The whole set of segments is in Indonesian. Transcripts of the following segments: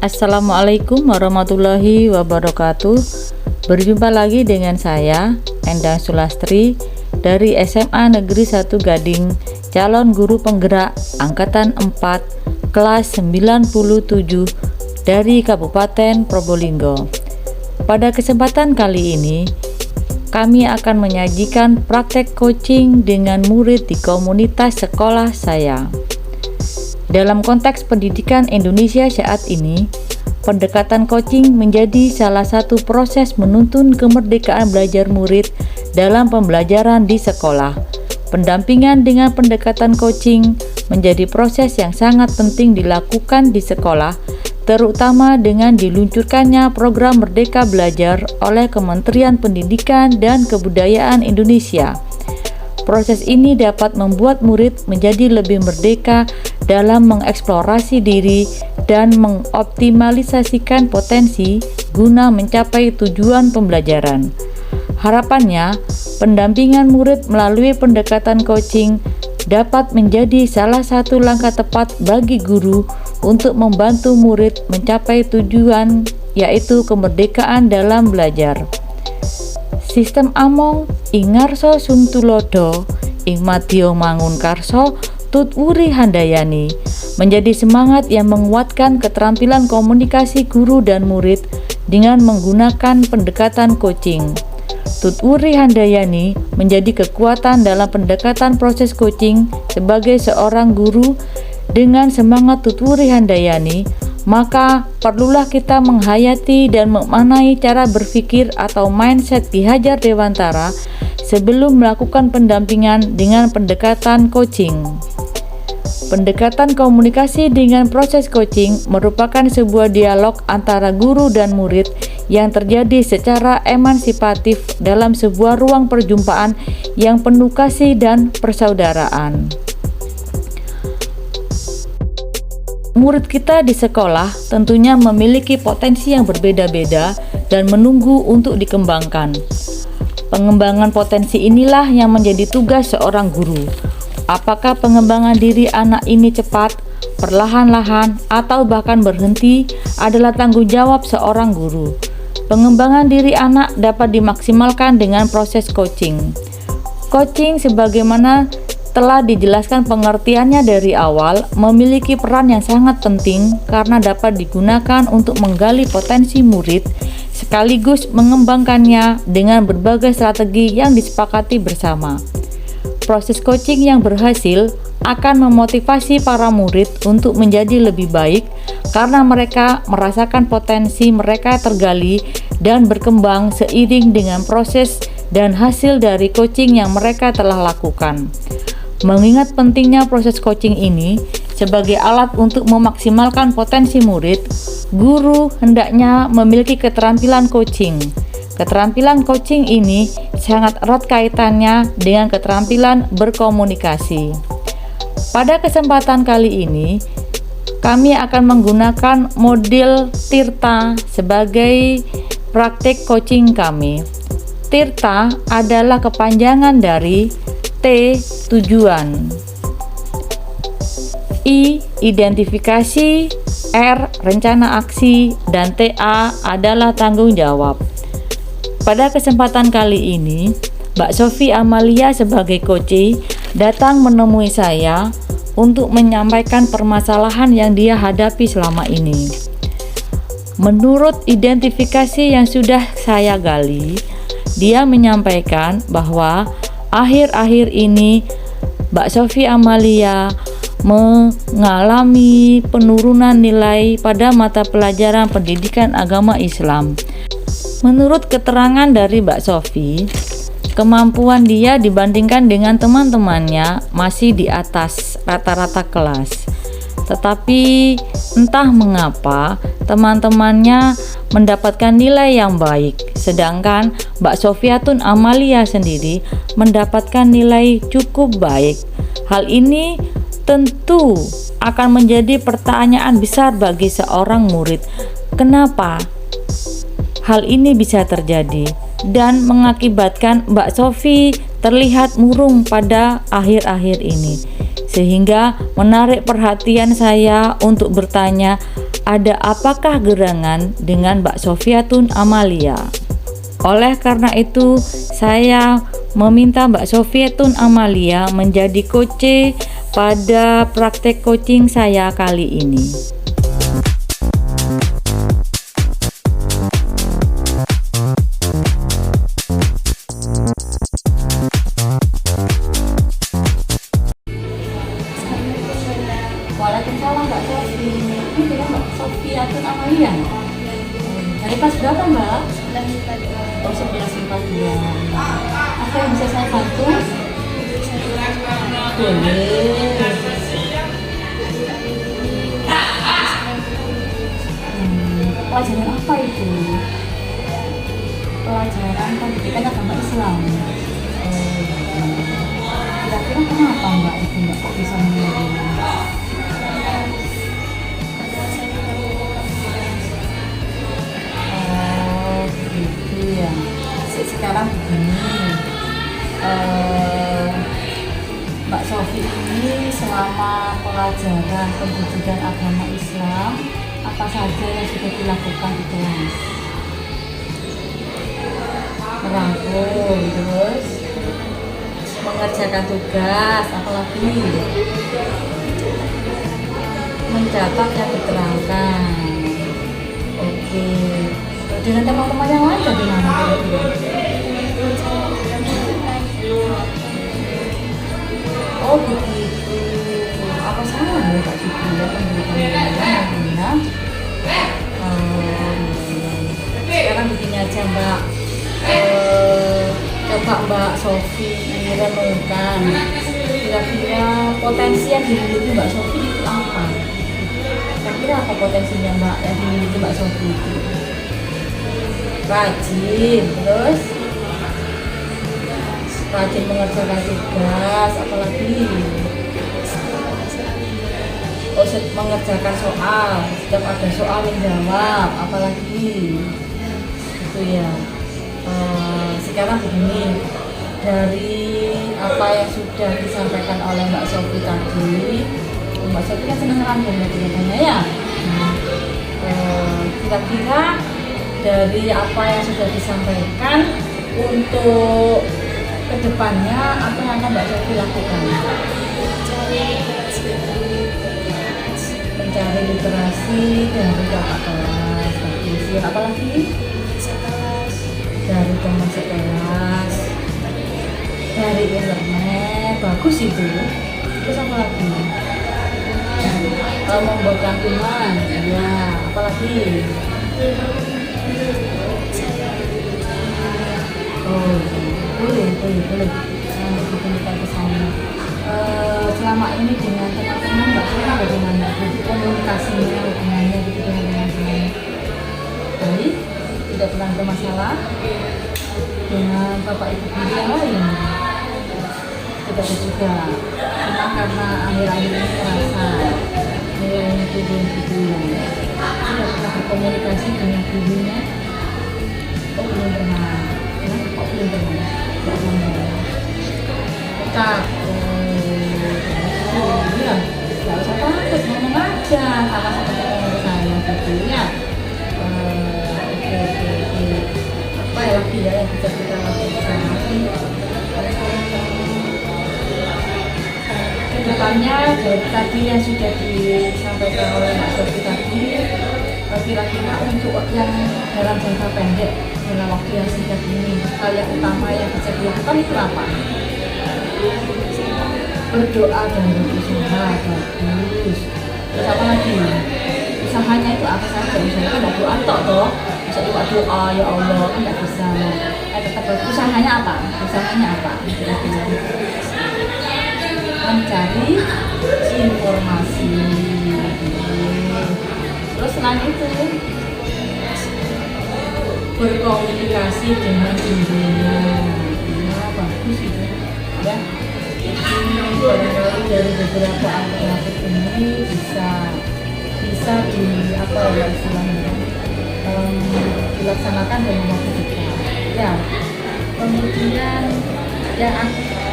Assalamualaikum warahmatullahi wabarakatuh. Berjumpa lagi dengan saya, Endang Sulastri dari SMA Negeri 1 Gading, calon guru penggerak Angkatan 4, kelas 97 dari Kabupaten Probolinggo. Pada kesempatan kali ini, kami akan menyajikan praktek coaching dengan murid di komunitas sekolah saya. Dalam konteks pendidikan Indonesia saat ini, pendekatan coaching menjadi salah satu proses menuntun kemerdekaan belajar murid dalam pembelajaran di sekolah. Pendampingan dengan pendekatan coaching menjadi proses yang sangat penting dilakukan di sekolah, terutama dengan diluncurkannya program Merdeka Belajar oleh Kementerian Pendidikan dan Kebudayaan Indonesia. Proses ini dapat membuat murid menjadi lebih merdeka dalam mengeksplorasi diri dan mengoptimalisasikan potensi guna mencapai tujuan pembelajaran. Harapannya, pendampingan murid melalui pendekatan coaching dapat menjadi salah satu langkah tepat bagi guru untuk membantu murid mencapai tujuan, yaitu kemerdekaan dalam belajar. Sistem among ing ngarsa suntulodo ing madya mangun karso tut wuri handayani menjadi semangat yang menguatkan keterampilan komunikasi guru dan murid dengan menggunakan pendekatan coaching. Tut wuri handayani menjadi kekuatan dalam pendekatan proses coaching sebagai seorang guru. Dengan semangat tut wuri handayani, maka perlulah kita menghayati dan memaknai cara berpikir atau mindset Ki Hajar Dewantara sebelum melakukan pendampingan dengan pendekatan coaching. Pendekatan komunikasi dengan proses coaching merupakan sebuah dialog antara guru dan murid yang terjadi secara emansipatif dalam sebuah ruang perjumpaan yang penuh kasih dan persaudaraan. Murid kita di sekolah tentunya memiliki potensi yang berbeda-beda dan menunggu untuk dikembangkan. Pengembangan potensi inilah yang menjadi tugas seorang guru. Apakah pengembangan diri anak ini cepat, perlahan-lahan, atau bahkan berhenti adalah tanggung jawab seorang guru. Pengembangan diri anak dapat dimaksimalkan dengan proses coaching. Coaching sebagaimana telah dijelaskan pengertiannya dari awal, memiliki peran yang sangat penting karena dapat digunakan untuk menggali potensi murid sekaligus mengembangkannya dengan berbagai strategi yang disepakati bersama. Proses coaching yang berhasil akan memotivasi para murid untuk menjadi lebih baik karena mereka merasakan potensi mereka tergali dan berkembang seiring dengan proses dan hasil dari coaching yang mereka telah lakukan. Mengingat pentingnya proses coaching ini sebagai alat untuk memaksimalkan potensi murid, guru hendaknya memiliki keterampilan coaching. Keterampilan coaching ini sangat erat kaitannya dengan keterampilan berkomunikasi. Pada kesempatan kali ini, kami akan menggunakan model Tirta sebagai praktik coaching kami. Tirta adalah kepanjangan dari T. Tujuan, I. Identifikasi, R. Rencana aksi, dan TA adalah tanggung jawab. Pada kesempatan kali ini, Mbak Sofi Amalia sebagai coach datang menemui saya untuk menyampaikan permasalahan yang dia hadapi selama ini. Menurut identifikasi yang sudah saya gali, dia menyampaikan bahwa akhir-akhir ini Mbak Sofi Amalia mengalami penurunan nilai pada mata pelajaran pendidikan agama Islam. Menurut keterangan dari Mbak Sofi, kemampuan dia dibandingkan dengan teman-temannya masih di atas rata-rata kelas. Tetapi entah mengapa teman-temannya mendapatkan nilai yang baik, sedangkan Mbak Sofiatun Amalia sendiri mendapatkan nilai cukup baik. Hal ini tentu akan menjadi pertanyaan besar bagi seorang murid. Kenapa hal ini bisa terjadi dan mengakibatkan Mbak Sofi terlihat murung pada akhir-akhir ini, sehingga menarik perhatian saya untuk bertanya, ada apakah gerangan dengan Mbak Sofiatun Amalia? Oleh karena itu, saya meminta Mbak Sofiatun Amalia menjadi coach pada praktek coaching saya kali ini. Waalaikumsalam Mbak Sofi. Ini dia Mbak Sofiatun Amalia. Dari kelas berapa Mbak? 11 Oh, 11 Apa yang bisa saya bantu? Boleh. Pelajaran apa itu? Pelajaran pendidikan agama Islam. Kira-kira kenapa Mbak itu Mbak kok bisa memilih? Sekarang begini, Mbak Sofi ini selama pelajaran pendidikan agama Islam apa saja yang sudah dilakukan di kelas? Merangkum, terus mengerjakan tugas, apalagi mencatat yang diterangkan. Oke. Dengan teman-teman yang lain bagaimana kira-kira? Oh begitu. Apa salah ya Kak Cici ya pendidikan? Sekarang begini aja Mbak. Coba Mbak Sofi renungkan. Kira-kira potensi yang dimiliki Mbak Sofi itu apa? Kira-kira apa potensinya Mbak yang dimiliki Mbak Sofi itu? Rajin, terus rajin mengerjakan tugas, apalagi mengerjakan soal, setiap ada soal menjawab, apalagi itu ya. Sekarang begini, dari apa yang sudah disampaikan oleh Mbak Sofi tadi, Mbak Sofi kan senang rangkum ya, ya. Kira-kira dari apa yang sudah disampaikan untuk kedepannya apa yang akan Mbak Sofi lakukan? Mencari literasi dari kakak kelas, apalagi dari teman sekelas, dari internet, bagus itu. Terus apa lagi? Membuat rangkuman, ya, apalagi? Oh, boleh. Diberikan ke sana. Selama ini dengan teman-teman Mbak Sofi bagaimana? Komunikasinya, hubungannya gitu dengan teman-teman. Baik, tidak pernah ada masalah dengan bapak ibu guru yang lain. Tidak ada juga. Cuma karena akhir-akhir ini merasa nilainya turun gitu ya. Tidak pernah berkomunikasi dengan gurunya. Kok belum pernah? Tidak pernah. Tetap. Iya, nggak usah takut, ngomong aja sama teman-teman saya gitu ya. Oke. Apa ya lagi ya yang bisa kita lakukan? Kedepannya dari tadi yang sudah disampaikan oleh Mbak Sofi tadi, kira-kira untuk yang dalam jangka pendek dalam waktu yang singkat ini, hal yang utama yang bisa dilakukan itu apa? Berdoa dan berusaha, bagus. Terus apa lagi? Usahanya itu apa saja? Usahanya kan doa toh. Bisa doa ya Allah kan nggak bisa. Tetap usahanya apa? Kira-kira mencari informasi. Terus selain itu berkomunikasi dengan dirinya. Ya bagus itu ya. Barangkali dari beberapa alternatif ini bisa di apa ya istilahnya dilaksanakan dalam waktu dekat. Ya, kemudian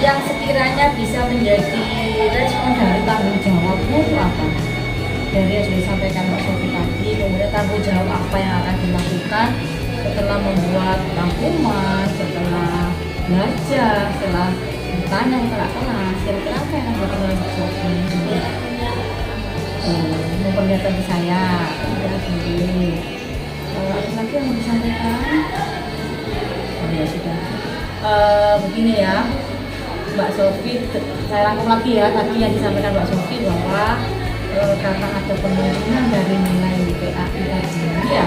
yang sekiranya bisa menjadi respon dari tanggung jawabnya itu apa? Dari yang sudah disampaikan Mbak Sofi tadi, tanggung jawab apa yang akan dilakukan setelah membuat rangkuman, setelah belajar, setelah bertanya ke kakak kelas, kira-kira apa yang akan dilakukan oleh Mbak Sofi? Memperlihatkan ke saya, udah boleh. Ada lagi yang mau disampaikan? Oh ya sudah. Begini ya, Mbak Sofi, saya rangkum lagi ya tadi yang disampaikan Mbak Sofi bahwa karena ada penurunan dari nilai PAI tadi ya,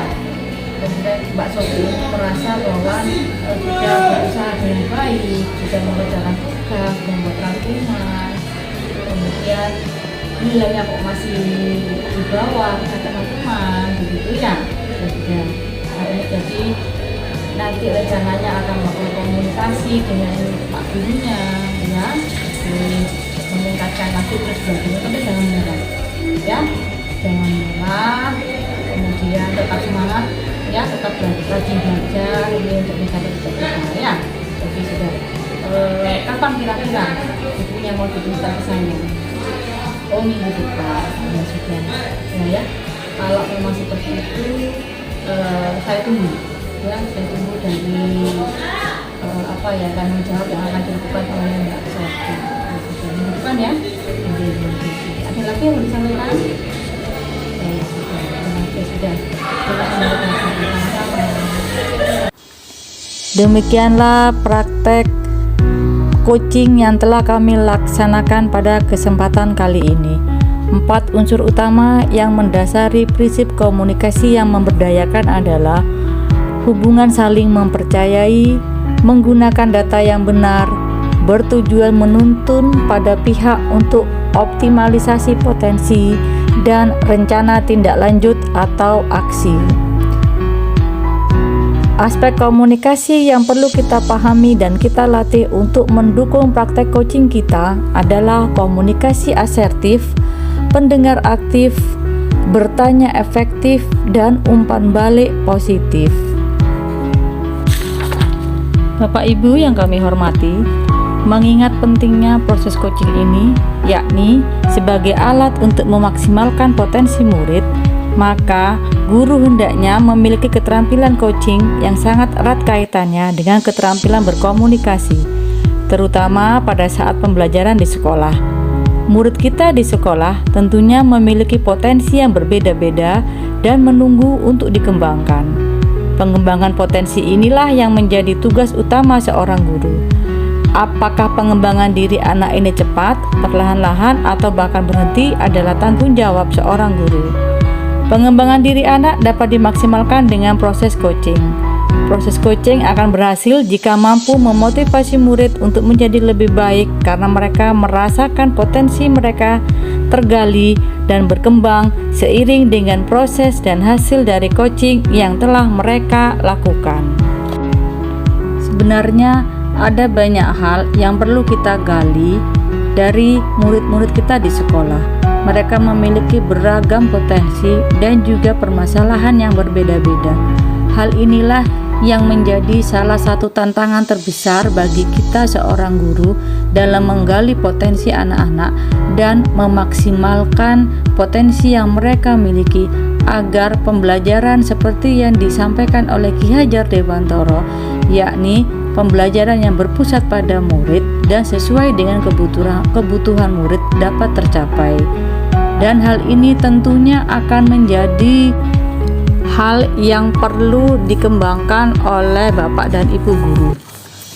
kemudian Mbak Sofi merasa bahwa sudah berusaha dengan baik, sudah mengerjakan tugas, membuat rangkuman, kemudian nilainya kok masih di bawah teman-teman begitu ya, sudah. Jadi nanti rencananya akan melakukan komunikasi dengan Pak gurunya ya, meningkatkan lagi terus belajarnya, tapi jangan menyerah ya, jangan menyerah, kemudian tetap semangat ya, tetap rajin belajar ini untuk mencapai cita-cita ya. Jadi sudah kapan kira-kira bukunya mau diminta ke saya? Oh, minggu depan ya sudah ya. Kalau memang seperti itu saya tunggu ya, saya tunggu dari apa ya, tanggung jawab yang akan dilakukan oleh Mbak Sofi. Sudah minggu depan ya. Ada lagi yang mau disampaikan? Sudah. Demikianlah praktek coaching yang telah kami laksanakan pada kesempatan kali ini. 4 unsur utama yang mendasari prinsip komunikasi yang memberdayakan adalah hubungan saling mempercayai, menggunakan data yang benar, bertujuan menuntun pada pihak untuk optimalisasi potensi, dan rencana tindak lanjut atau aksi. Aspek komunikasi yang perlu kita pahami dan kita latih untuk mendukung praktek coaching kita adalah komunikasi asertif, pendengar aktif, bertanya efektif, dan umpan balik positif. Bapak Ibu yang kami hormati, mengingat pentingnya proses coaching ini, yakni sebagai alat untuk memaksimalkan potensi murid, maka guru hendaknya memiliki keterampilan coaching yang sangat erat kaitannya dengan keterampilan berkomunikasi, terutama pada saat pembelajaran di sekolah. Murid kita di sekolah tentunya memiliki potensi yang berbeda-beda dan menunggu untuk dikembangkan. Pengembangan potensi inilah yang menjadi tugas utama seorang guru. Apakah pengembangan diri anak ini cepat, perlahan-lahan, atau bahkan berhenti adalah tanggung jawab seorang guru. Pengembangan diri anak dapat dimaksimalkan dengan proses coaching. Proses coaching akan berhasil jika mampu memotivasi murid untuk menjadi lebih baik karena mereka merasakan potensi mereka tergali dan berkembang seiring dengan proses dan hasil dari coaching yang telah mereka lakukan. Sebenarnya ada banyak hal yang perlu kita gali dari murid-murid kita di sekolah. Mereka memiliki beragam potensi dan juga permasalahan yang berbeda-beda. Hal inilah yang menjadi salah satu tantangan terbesar bagi kita seorang guru dalam menggali potensi anak-anak dan memaksimalkan potensi yang mereka miliki agar pembelajaran seperti yang disampaikan oleh Ki Hajar Dewantara, yakni pembelajaran yang berpusat pada murid dan sesuai dengan kebutuhan murid dapat tercapai. Dan hal ini tentunya akan menjadi hal yang perlu dikembangkan oleh Bapak dan Ibu guru.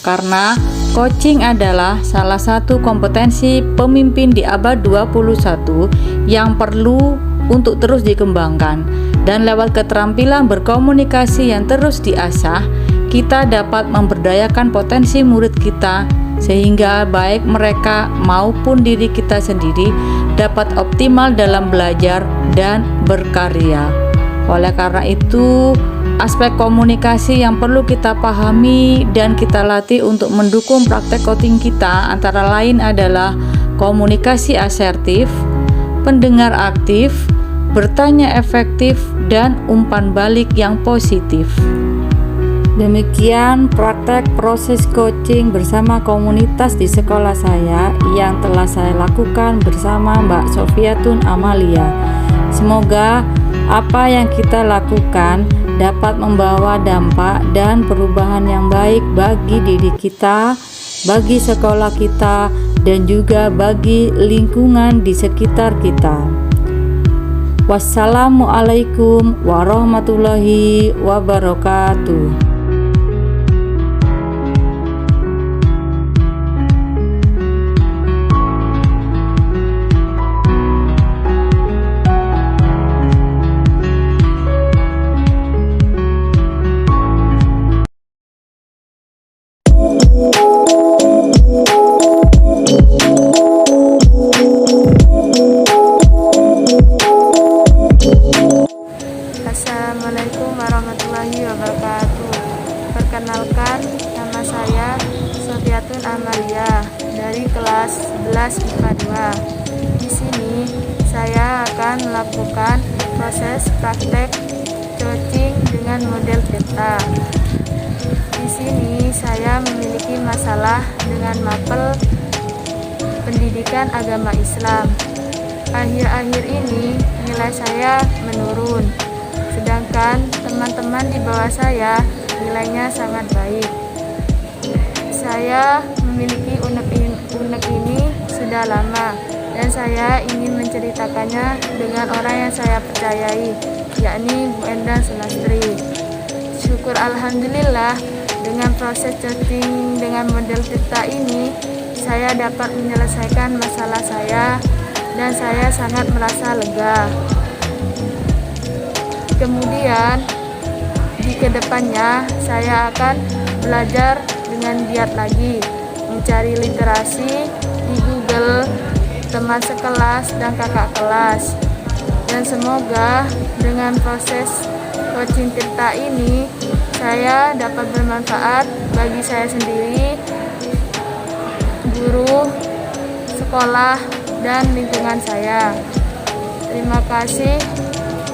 Karena coaching adalah salah satu kompetensi pemimpin di abad 21 yang perlu untuk terus dikembangkan. Dan lewat keterampilan berkomunikasi yang terus diasah, kita dapat memberdayakan potensi murid kita sehingga baik mereka maupun diri kita sendiri dapat optimal dalam belajar dan berkarya. Oleh karena itu, aspek komunikasi yang perlu kita pahami dan kita latih untuk mendukung praktek coaching kita antara lain adalah komunikasi asertif, pendengar aktif, bertanya efektif, dan umpan balik yang positif. Demikian praktek proses coaching bersama komunitas di sekolah saya yang telah saya lakukan bersama Mbak Sofiatun Amalia. Semoga apa yang kita lakukan dapat membawa dampak dan perubahan yang baik bagi diri kita, bagi sekolah kita, dan juga bagi lingkungan di sekitar kita. Wassalamualaikum warahmatullahi wabarakatuh. Assalamualaikum warahmatullahi wabarakatuh. Perkenalkan, nama saya Sofiatun Amalia dari kelas 11 IPA 2. Di sini saya akan melakukan proses praktek coaching dengan model theta. Di sini saya memiliki masalah dengan mapel pendidikan agama Islam. Akhir-akhir ini nilai saya menurun, sedangkan teman-teman di bawah saya nilainya sangat baik. Saya memiliki unek ini sudah lama dan saya ingin menceritakannya dengan orang yang saya percayai, yakni Bu Endang Sulastri. Syukur alhamdulillah, dengan proses coaching dengan model theta ini saya dapat menyelesaikan masalah saya dan saya sangat merasa lega. Kemudian di kedepannya saya akan belajar dengan giat lagi, mencari literasi di Google, teman sekelas dan kakak kelas. Dan semoga dengan proses coaching theta ini saya dapat bermanfaat bagi saya sendiri, guru, sekolah, dan lingkungan saya. Terima kasih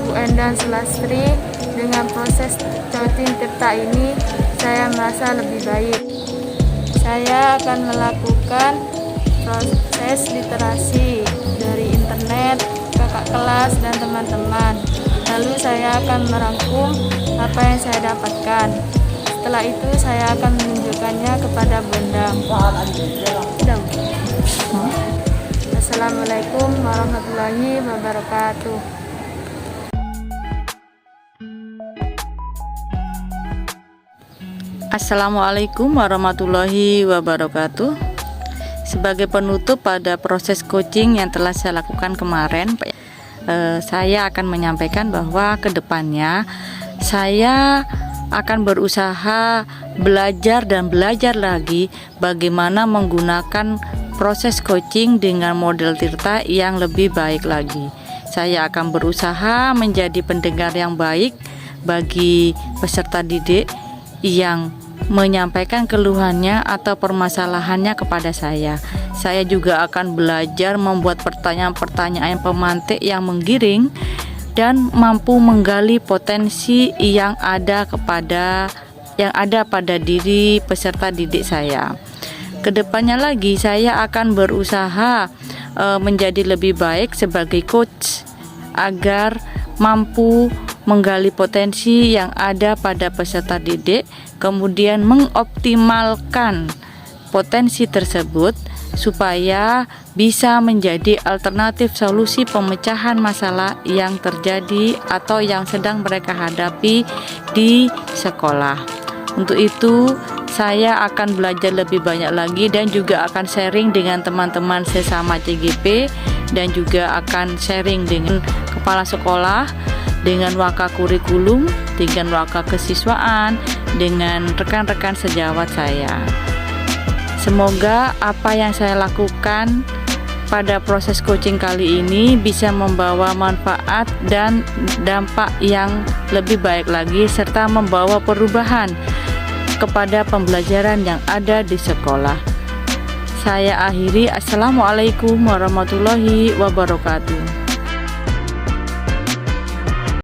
Bu Endang Sulastri. Dengan proses coaching theta ini saya merasa lebih baik. Saya akan melakukan proses literasi dari internet, kakak kelas, dan teman-teman. Lalu saya akan merangkum apa yang saya dapatkan. Setelah itu saya akan menunjukkannya kepada Bu Endang. Assalamualaikum warahmatullahi wabarakatuh. Assalamualaikum warahmatullahi wabarakatuh. Sebagai penutup pada proses coaching yang telah saya lakukan kemarin, saya akan menyampaikan bahwa kedepannya saya akan berusaha belajar dan belajar lagi bagaimana menggunakan proses coaching dengan model theta yang lebih baik lagi. Saya akan berusaha menjadi pendengar yang baik bagi peserta didik yang menyampaikan keluhannya atau permasalahannya kepada saya. Saya juga akan belajar membuat pertanyaan-pertanyaan pemantik yang menggiring dan mampu menggali potensi yang ada pada diri peserta didik saya. Kedepannya lagi saya akan berusaha menjadi lebih baik sebagai coach agar mampu menggali potensi yang ada pada peserta didik, kemudian mengoptimalkan potensi tersebut supaya bisa menjadi alternatif solusi pemecahan masalah yang terjadi atau yang sedang mereka hadapi di sekolah. Untuk itu saya akan belajar lebih banyak lagi dan juga akan sharing dengan teman-teman sesama CGP dan juga akan sharing dengan kepala sekolah, dengan waka kurikulum, dengan waka kesiswaan, dengan rekan-rekan sejawat saya. Semoga apa yang saya lakukan pada proses coaching kali ini bisa membawa manfaat dan dampak yang lebih baik lagi serta membawa perubahan kepada pembelajaran yang ada di sekolah. Saya akhiri. Assalamualaikum warahmatullahi wabarakatuh.